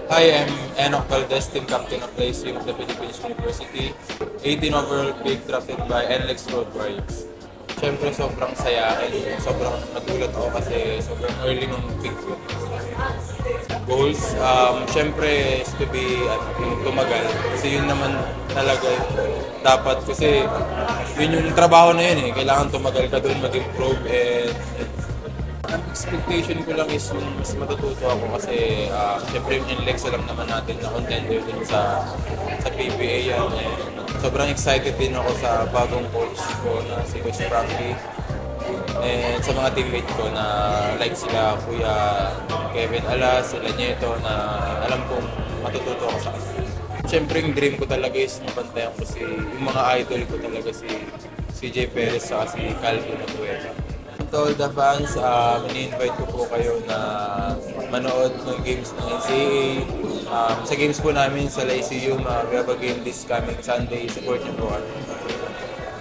Hi, I'm Enoch Valdez, team captain of the ICU of the Philippines University. 18 overall pick drafted by NLEX Road Warriors. Siyempre, sobrang saya and sobrang nagulat ako kasi sobrang early nung pick ko. Goals, siyempre is to be tumagal. Kasi yun naman talaga dapat kasi yun yung trabaho na yun eh. Kailangan tumagal ka doon, mag-improve and ang expectation ko lang is yung mas matututo ako kasi syempre yung NLEX alam naman natin na contender din sa PBA yan. And sobrang excited din ako sa bagong coach ko na si Coach Frankie. And sa mga teammate ko na like sila Kuya Kevin Alas, sila Nieto na alam kong matututo ako sa kanila. Siyempre yung dream ko talaga is mabantayan ko yung mga idol ko talaga si CJ Perez at si Calvin Atueta. To all the fans, ini-invite ko po kayo na manood ng games ng NCAA. Sa games po namin sa Lyceum, we have a game this coming Sunday. Support niyo po kami.